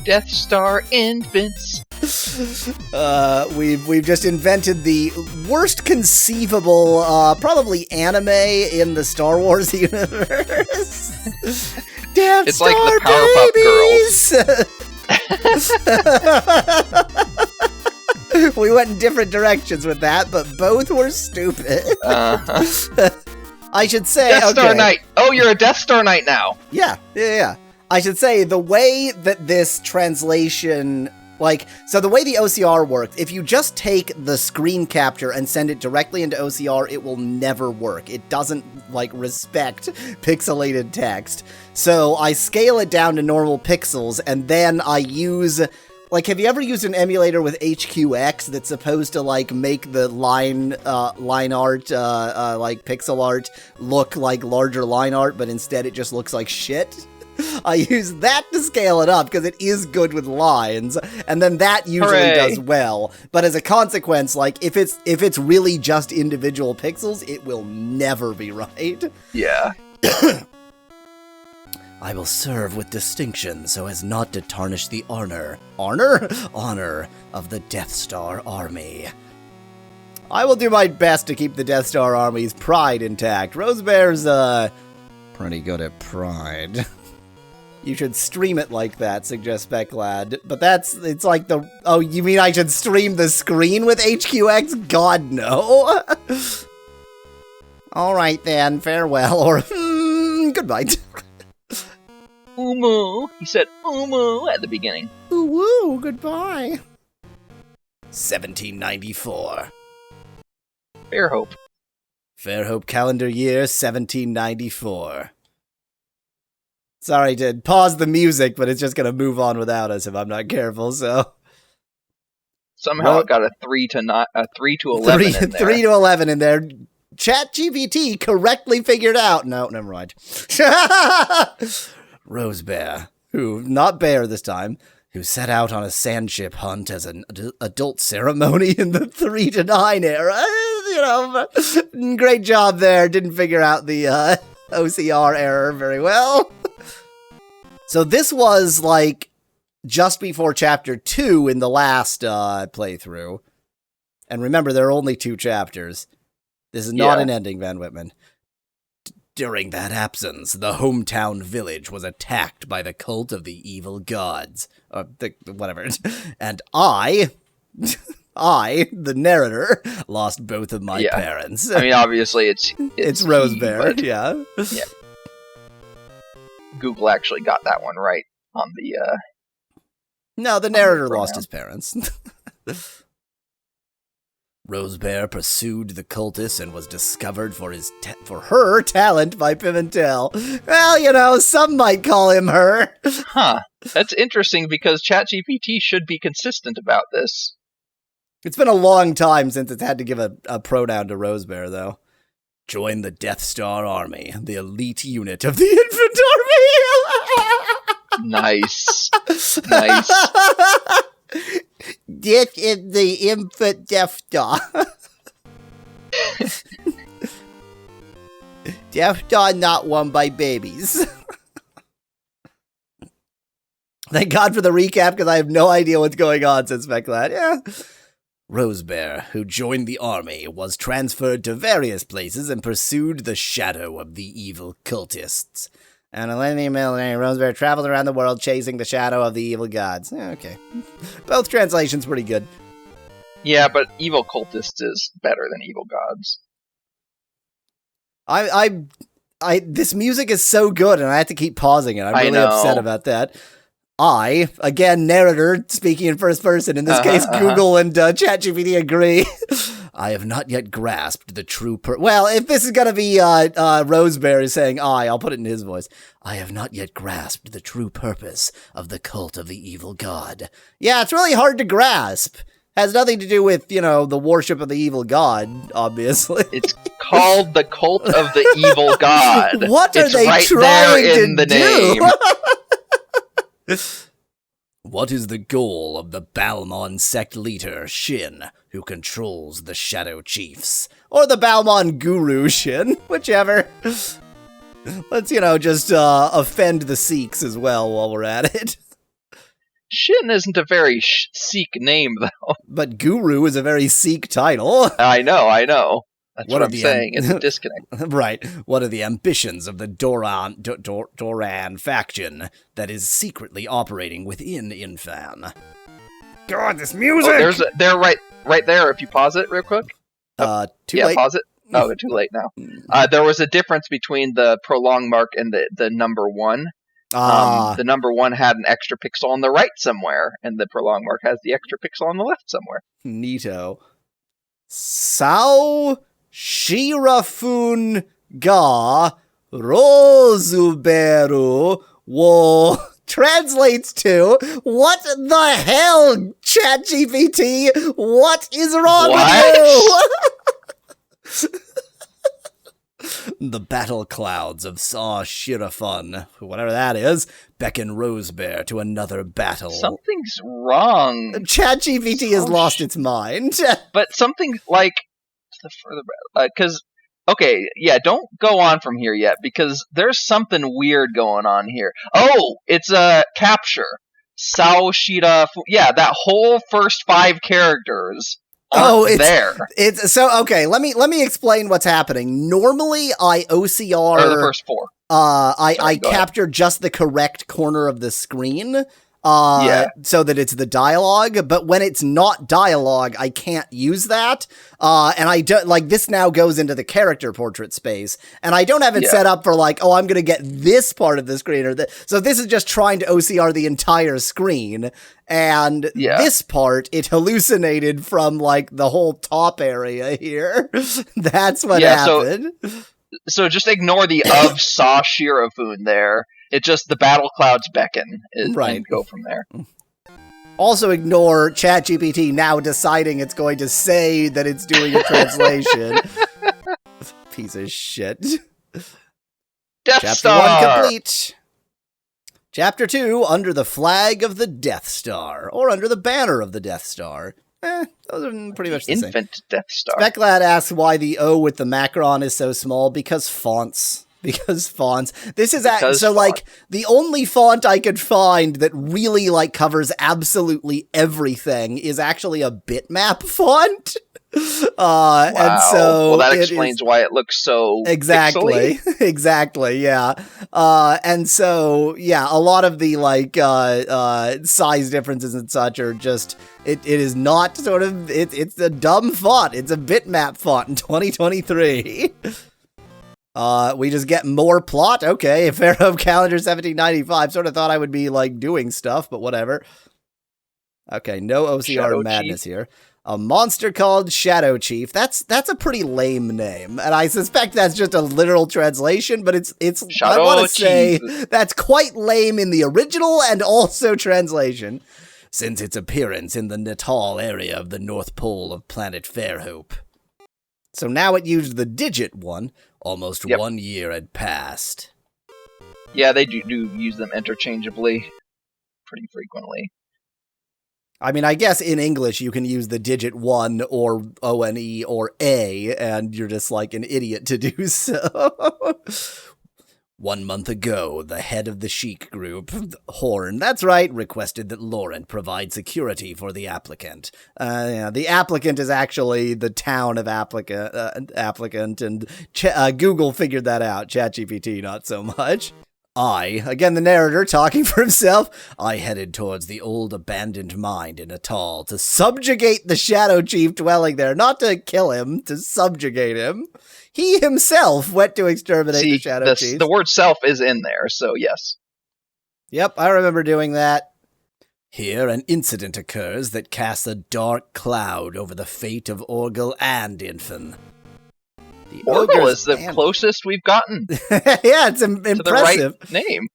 Death Star infants. We've just invented the worst conceivable, probably anime in the Star Wars universe. Death It's Star like the Powerpuff babies! We went in different directions with that, but both were stupid. I should say, Death Star Knight. Oh, you're a Death Star Knight now. Yeah. I should say, the way that this translation, so the way the OCR works, if you just take the screen capture and send it directly into OCR, it will never work. It doesn't, respect pixelated text. So I scale it down to normal pixels, and then I use... have you ever used an emulator with HQX that's supposed to, make the line art, pixel art look like larger line art, but instead it just looks like shit? I use that to scale it up, because it is good with lines, and then that usually does well. But as a consequence, if it's really just individual pixels, it will never be right. Yeah. I will serve with distinction so as not to tarnish the honor of the Death Star Army. I will do my best to keep the Death Star Army's pride intact. Rosebear's, pretty good at pride. You should stream it like that, suggests Speclad. But it's like oh, you mean I should stream the screen with HQX? God, no. Alright then, farewell, or goodbye. Umu. He said Umu at the beginning. Ooh, goodbye. 1794. Fairhope. Fairhope calendar year 1794. Sorry to pause the music, but it's just gonna move on without us if I'm not careful, so... Somehow it got a 3 to 11 in there. 3 to 11 in there. ChatGPT correctly figured out... No, never mind. Rosebear, who, not bear this time, who set out on a sandship hunt as an adult ceremony in the 3 to 9 era. Great job there. Didn't figure out the OCR error very well. So this was, just before Chapter 2 in the last playthrough. And remember, there are only 2 chapters. This is not an ending, Van Whitman. During that absence, the hometown village was attacked by the cult of the evil gods. Whatever. And I, the narrator, lost both of my parents. I mean, obviously, it's Rosebear, yeah. Google actually got that one right on the... No, the narrator lost his parents. Rosebear pursued the cultists and was discovered for her talent by Pimentel. Well, some might call him her. Huh. That's interesting because ChatGPT should be consistent about this. It's been a long time since it's had to give a pronoun to Rosebear, though. Join the Death Star Army, the elite unit of the Infant Army. Nice. This is the Infant Death Star. Death Star not won by babies. Thank God for the recap, because I have no idea what's going on, says Speclad. Yeah. Rosebear, who joined the army, was transferred to various places and pursued the shadow of the evil cultists. And Millennium Millenary Rosebear traveled around the world chasing the shadow of the evil gods. Okay. Both translations pretty good. Yeah, but evil cultists is better than evil gods. This music is so good, and I have to keep pausing it. I'm really upset about that. Again, narrator, speaking in first person, in this case, Google and ChatGPT agree. I have not yet grasped the true well, if this is gonna be Rosebear saying I'll put it in his voice. I have not yet grasped the true purpose of the cult of the evil god. Yeah, it's really hard to grasp. Has nothing to do with, the worship of the evil god, obviously. It's called the cult of the evil god. What are they trying to do? What is the goal of the Balmon sect leader, Shin, who controls the Shadow Chiefs? Or the Balmon guru, Shin, whichever. Let's, just offend the Sikhs as well while we're at it. Shin isn't a very Sikh name, though. But Guru is a very Sikh title. I know. That's what I'm saying. It's a disconnect. Right. What are the ambitions of the Doran faction that is secretly operating within Infan? God, this music! They're right there. If you pause it real quick. Too late. Pause it. Oh, too late now. There was a difference between the prolong mark and the number 1. The number 1 had an extra pixel on the right somewhere, and the prolong mark has the extra pixel on the left somewhere. Neato. Sao Shirafun ga Rozuberu wo translates to, what the hell, ChatGPT? What is wrong with you? The battle clouds of Saw Shirafun, whatever that is, beckon Rosebear to another battle. Something's wrong. ChatGPT has lost its mind. But something like the further, because okay, yeah, don't go on from here yet because there's something weird going on here. Oh, it's a capture. Sao Shira. Yeah, that whole first 5 characters. It's so okay. Let me explain what's happening. Normally, I OCR or the first 4. I capture just the correct corner of the screen. So that it's the dialogue, but when it's not dialogue, I can't use that. And I don't, like, this now goes into the character portrait space, and I don't have it set up for, like, oh, I'm gonna get this part of the screen, or so this is just trying to OCR the entire screen, and this part, it hallucinated from, like, the whole top area here. That's what happened. So just ignore the of Saw Shirafun there. It's just the battle clouds beckon and go from there. Also ignore ChatGPT now deciding it's going to say that it's doing a translation. Piece of shit. Death Chapter Star! 1 complete. Chapter 2, Under the Flag of the Death Star, or Under the Banner of the Death Star. Those are pretty much the same. Infant Death Star. Speclad asks why the O with the macron is so small, because fonts. Because fonts. This is like the only font I could find that really like covers absolutely everything is actually a bitmap font. Wow. And so that explains why it looks so exactly, pixely. Exactly, yeah. And so a lot of the like size differences and such are just it is not sort of it's a dumb font. It's a bitmap font in 2023. We just get more plot. Okay, Pharaoh calendar 1795. Sort of thought I would be like doing stuff, but whatever. Okay, no OCR Shadow madness Chief. here. A monster called Shadow Chief. That's a pretty lame name, and I suspect that's just a literal translation. But it's Shadow I want to say Chief. that's quite lame in the original and also translation, since its appearance in the Natal area of the North Pole of planet Fairhope. So now it used the digit 1. Almost 1 year had passed. Yeah, they do use them interchangeably pretty frequently. I mean, I guess in English you can use the digit 1 or O-N-E or A, and you're just like an idiot to do so. 1 month ago, the head of the Sheik group, Horn, that's right, requested that Laurent provide security for the applicant. The applicant is actually the town of applicant, and Google figured that out. ChatGPT, not so much. I, again the narrator talking for himself, I headed towards the old abandoned mine in Natal to subjugate the Shadow Chief dwelling there. Not to kill him, to subjugate him. He himself went to exterminate the Shadow Chief. The word self is in there, so yes. Yep, I remember doing that. Here, an incident occurs that casts a dark cloud over the fate of Orgel and Infan. Orgel is the closest we've gotten. Yeah, it's impressive. To the right name.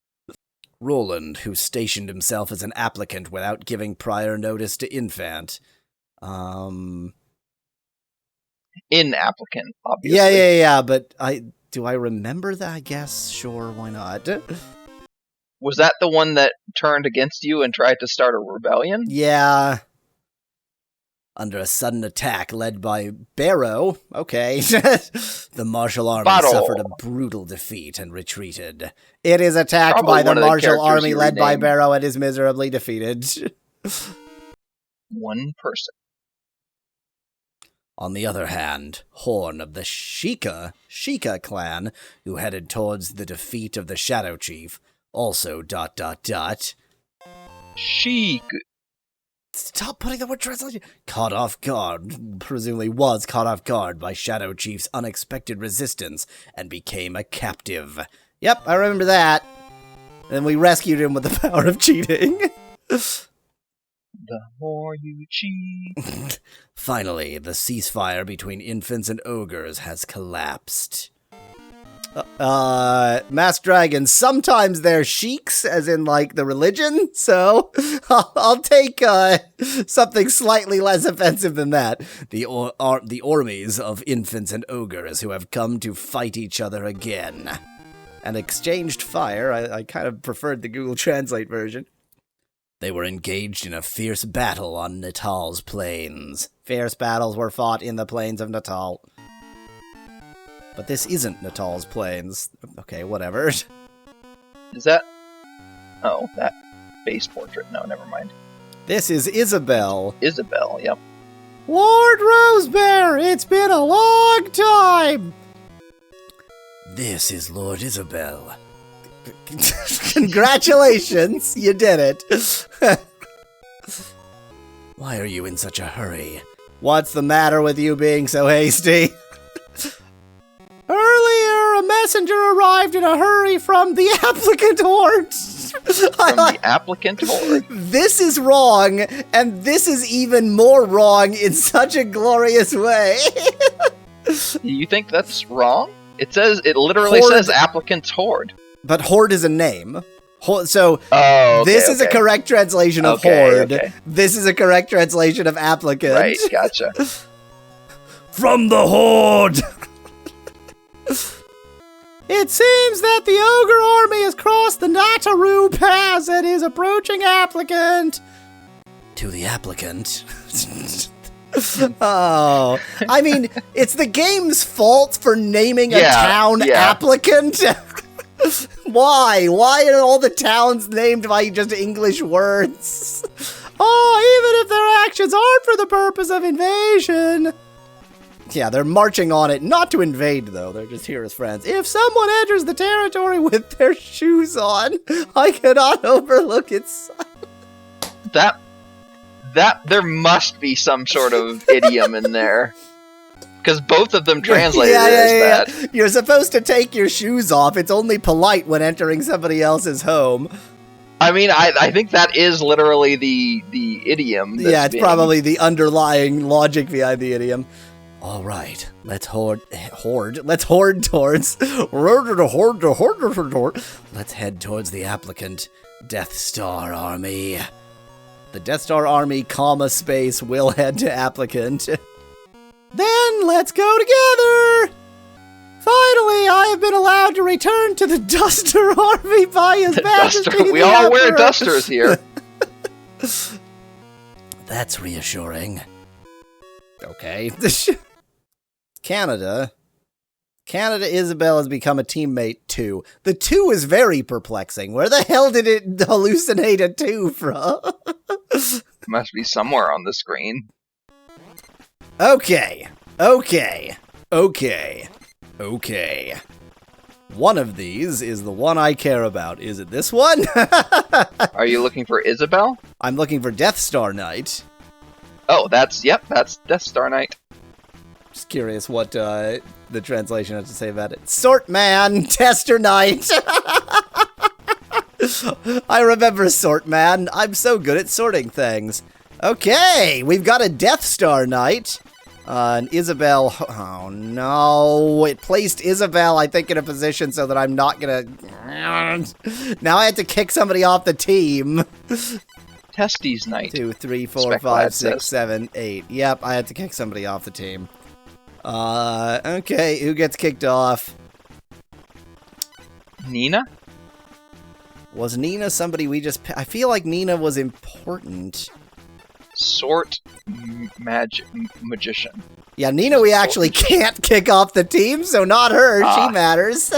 Roland, who stationed himself as an applicant without giving prior notice to Infant. In applicant, obviously. Yeah, but do I remember that? I guess, sure, why not? Was that the one that turned against you and tried to start a rebellion? Yeah. Under a sudden attack led by Barrow, okay, the martial army suffered a brutal defeat and retreated. It is attacked by the martial army led by Barrow and is miserably defeated. One person. On the other hand, Horn of the Sheikah clan, who headed towards the defeat of the Shadow Chief, also ... Sheik. Stop putting the word translation. Caught off guard, presumably was caught off guard by Shadow Chief's unexpected resistance and became a captive. Yep, I remember that. And we rescued him with the power of cheating. The more you cheat. Finally, the ceasefire between infants and ogres has collapsed. Masked Dragons, sometimes they're sheiks, as in, like, the religion, so I'll take, something slightly less offensive than that. The armies of infants and ogres who have come to fight each other again. And exchanged fire. I kind of preferred the Google Translate version. They were engaged in a fierce battle on Natal's plains. Fierce battles were fought in the plains of Natal. But this isn't Natal's plains. Okay, whatever. Is that... Oh, that base portrait. No, never mind. This is Isabel. Isabel, yep. Lord Rosebear, it's been a long time! This is Lord Isabel. Congratulations, you did it. Why are you in such a hurry? What's the matter with you being so hasty? Earlier, a messenger arrived in a hurry from the applicant horde. From the applicant horde? This is wrong, and this is even more wrong in such a glorious way. You think that's wrong? It literally says applicant's horde. But horde is a name. So, okay, this is a correct translation of horde. Okay. This is a correct translation of applicant. Right, gotcha. From the horde! It seems that the ogre army has crossed the Nataru Pass and is approaching applicant. To the applicant? Oh. I mean, it's the game's fault for naming a town applicant. Why? Why are all the towns named by just English words? Oh, even if their actions aren't for the purpose of invasion. Yeah, they're marching on it, not to invade, though. They're just here as friends. If someone enters the territory with their shoes on, I cannot overlook its sight. There must be some sort of idiom in there. Because both of them translated as that. You're supposed to take your shoes off. It's only polite when entering somebody else's home. I mean, I think that is literally the idiom. Yeah, it's probably the underlying logic behind the idiom. All right, let's horde towards. Let's head towards the applicant Death Star Army. The Death Star Army, space, will head to applicant. Then let's go together! Finally, I have been allowed to return to the Duster Army by His Majesty. We all wear dusters here. That's reassuring. Okay. Canada Isabel has become a teammate too. The 2 is very perplexing. Where the hell did it hallucinate a 2 from? Must be somewhere on the screen. Okay. One of these is the one I care about. Is it this one? Are you looking for Isabel? I'm looking for Death Star Knight. Oh, that's Death Star Knight. Just curious what the translation has to say about it. Sort Man, Tester Knight. I remember Sort Man. I'm so good at sorting things. Okay, we've got a Death Star Knight. And Isabel, oh no, it placed Isabel, I think, in a position so that I'm not gonna... Now I have to kick somebody off the team. Testes Knight. 2, 3, 4, 5, 6, 7, 8. Yep, I had to kick somebody off the team. Okay, who gets kicked off? Nina? Was Nina somebody we just... I feel like Nina was important. Sort magician. Yeah, Nina we actually can't kick off the team, so not her. She matters.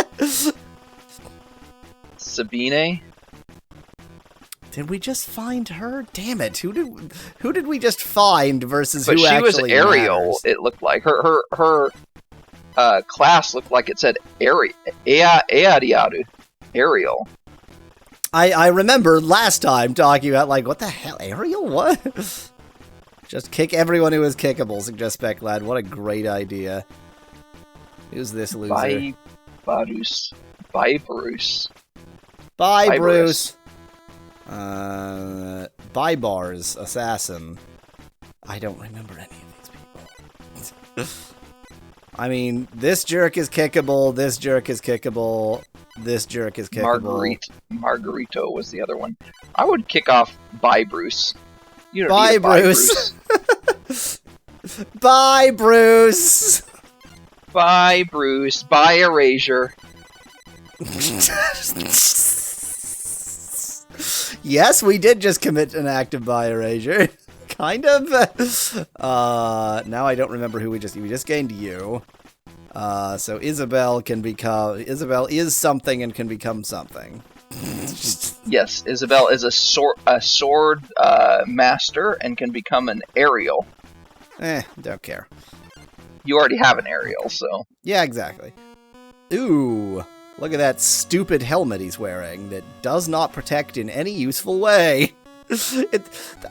Sabine? Did we just find her? Damn it! Who did we just find versus but who she actually was Ariel. matters? It looked like her class looked like it said Ariel. Ariel. I remember last time talking about, like, what the hell? Ariel? What? Just kick everyone who is kickable, suggests Specklad. What a great idea. Who's this loser? Bye, Bruce. Bye, Bruce. Bye, Bars. Assassin. I don't remember any of these people. I mean, this jerk is kickable, this jerk is kickable, this jerk is kickable. Margarito was the other one. I would kick off Bye, Bruce. You don't Bye, need a Bye, Bruce. Bruce. Bye, Bruce. Bye, Bruce. Bye, Erasure. Yes, we did just commit an act of bye erasure. Kind of. Now I don't remember who we just gained you. So Isabel is something and can become something. Yes, Isabel is a sword master and can become an Ariel. Don't care. You already have an Ariel, so. Yeah, exactly. Ooh, look at that stupid helmet he's wearing that does not protect in any useful way.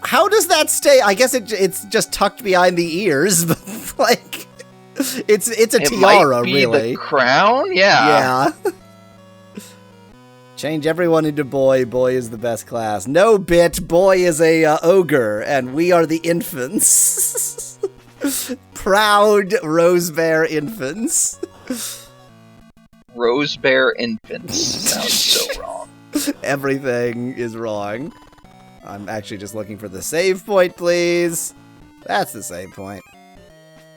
How does that stay? I guess it's just tucked behind the ears, but like it's a tiara, might be really. The crown, yeah. Yeah. Change everyone into boy. Boy is the best class. No bit. Boy is a ogre, and we are the infants. Proud Rose Bear infants. Rose Bear infants sounds so wrong. Everything is wrong. I'm actually just looking for the save point, please. That's the save point.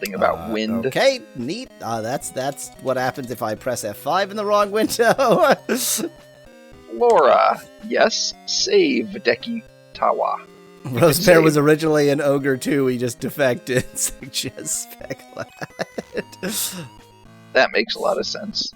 Thing about wind. Okay, neat. That's what happens if I press F5 in the wrong window. Flora, yes, save Deki Tawa. Rose Bear was originally an ogre too. He just defected. Suggests Specklad. That makes a lot of sense.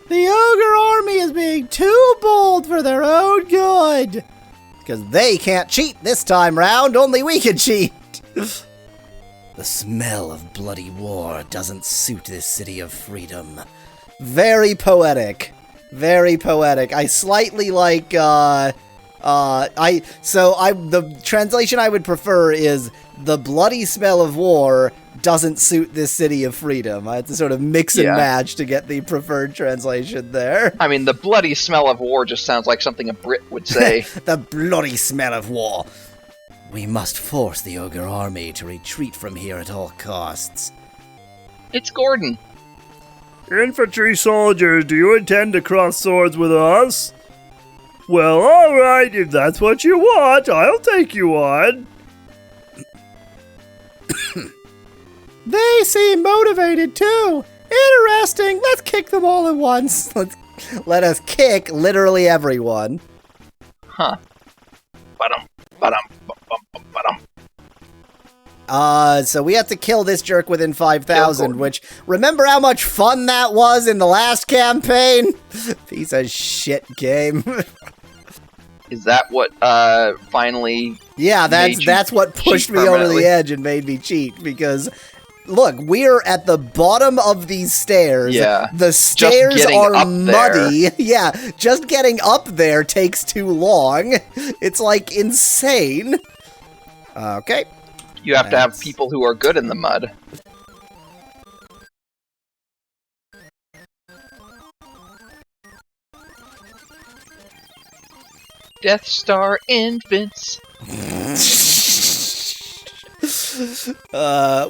The ogre army is being too bold for their own good. Because they can't cheat this time round, only we can cheat. The smell of bloody war doesn't suit this city of freedom. Very poetic. Very poetic. I slightly like, the translation I would prefer is the bloody smell of war doesn't suit this city of freedom. I had to sort of mix and match to get the preferred translation there. I mean, the bloody smell of war just sounds like something a Brit would say. The bloody smell of war. We must force the ogre army to retreat from here at all costs. It's Gordon. Infantry soldiers, do you intend to cross swords with us? Well, alright, if that's what you want, I'll take you on. They seem motivated too. Interesting. Let's kick them all at once. Let us kick literally everyone. Huh. So we have to kill this jerk within 5,000, Kill which, remember how much fun that was in the last campaign? Piece of shit game. Is that what, finally... Yeah, that's what pushed me over the edge and made me cheat, because... Look, we're at the bottom of these stairs. Yeah. The stairs are muddy. There. Yeah, just getting up there takes too long. It's, like, insane. Okay. You have to have people who are good in the mud. Death Star infants.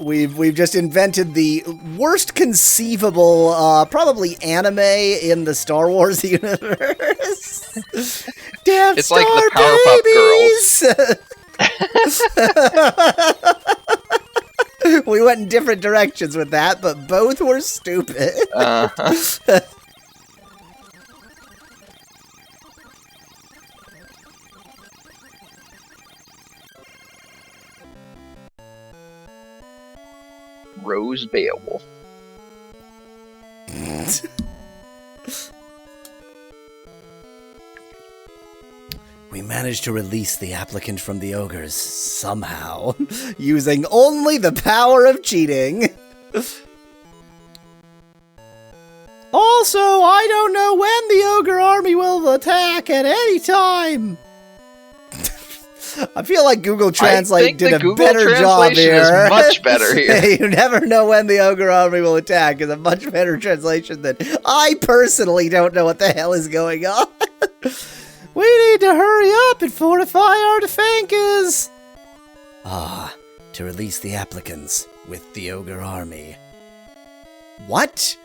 We've just invented the worst conceivable, probably anime in the Star Wars universe. Death It's Star like the Powerpuff Girls. We went in different directions with that, but both were stupid. Rose Beowulf. We managed to release the applicant from the ogres somehow, using only the power of cheating. Also, I don't know when the ogre army will attack at any time. I feel like Google Translate did a better job here. Is much better here. You never know when the ogre army will attack is a much better translation than I personally don't know what the hell is going on. We need to hurry up and fortify our defenses. To release the applicants with the ogre army. What?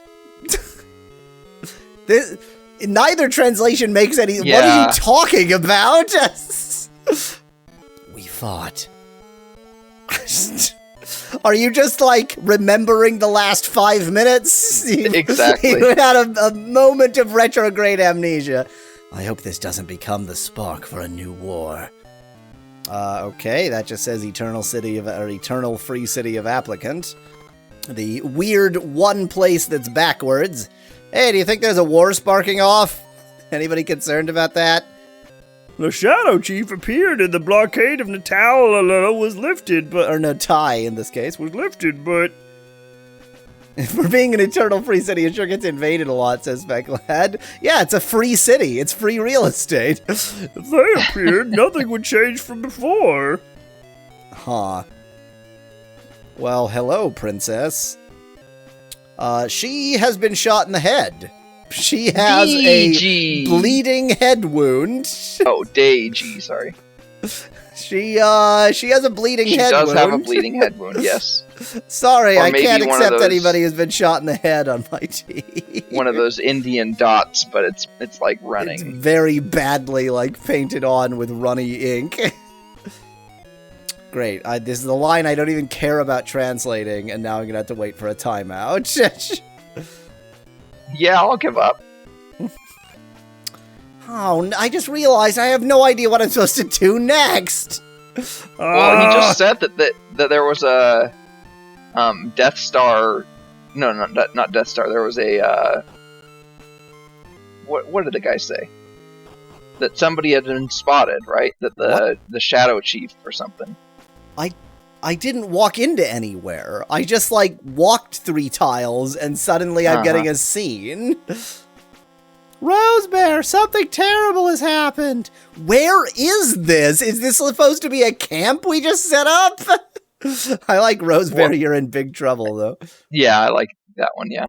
Neither translation makes any... Yeah. What are you talking about? We fought. Are you just, like, remembering the last 5 minutes? Exactly. You had a moment of retrograde amnesia. I hope this doesn't become the spark for a new war. Okay, that just says Eternal Free City of Applicant. The weird one place that's backwards. Hey, do you think there's a war sparking off? Anybody concerned about that? The Shadow Chief appeared and the blockade of Natal was lifted, but... Or Natai, in this case. Was lifted, but... For being an Eternal Free City, it sure gets invaded a lot, says Specklad. Yeah, it's a free city. It's free real estate. If they appeared, nothing would change from before. Huh. Well, hello, princess. She has been shot in the head. She has a bleeding head wound. Oh, Deiji, sorry. She has a bleeding head wound. She does have a bleeding head wound, yes. Sorry, Or I can't maybe one of accept those- anybody who's been shot in the head on my team. One of those Indian dots, but it's like It's running. very badly, like, painted on with runny ink. Great. This is the line I don't even care about translating, and now I'm gonna have to wait for a timeout. Yeah, I'll give up. Oh, I just realized I have no idea what I'm supposed to do next. Well, he just said that there was a Death Star. No, not Death Star. There was a what did the guy say? That somebody had been spotted, right? That the Shadow Chief or something. I didn't walk into anywhere. I just, like, walked 3 tiles, and suddenly I'm getting a scene. Rosebear, something terrible has happened. Where is this? Is this supposed to be a camp we just set up? I like Rosebear, you're in big trouble, though. Yeah, I like that one, yeah.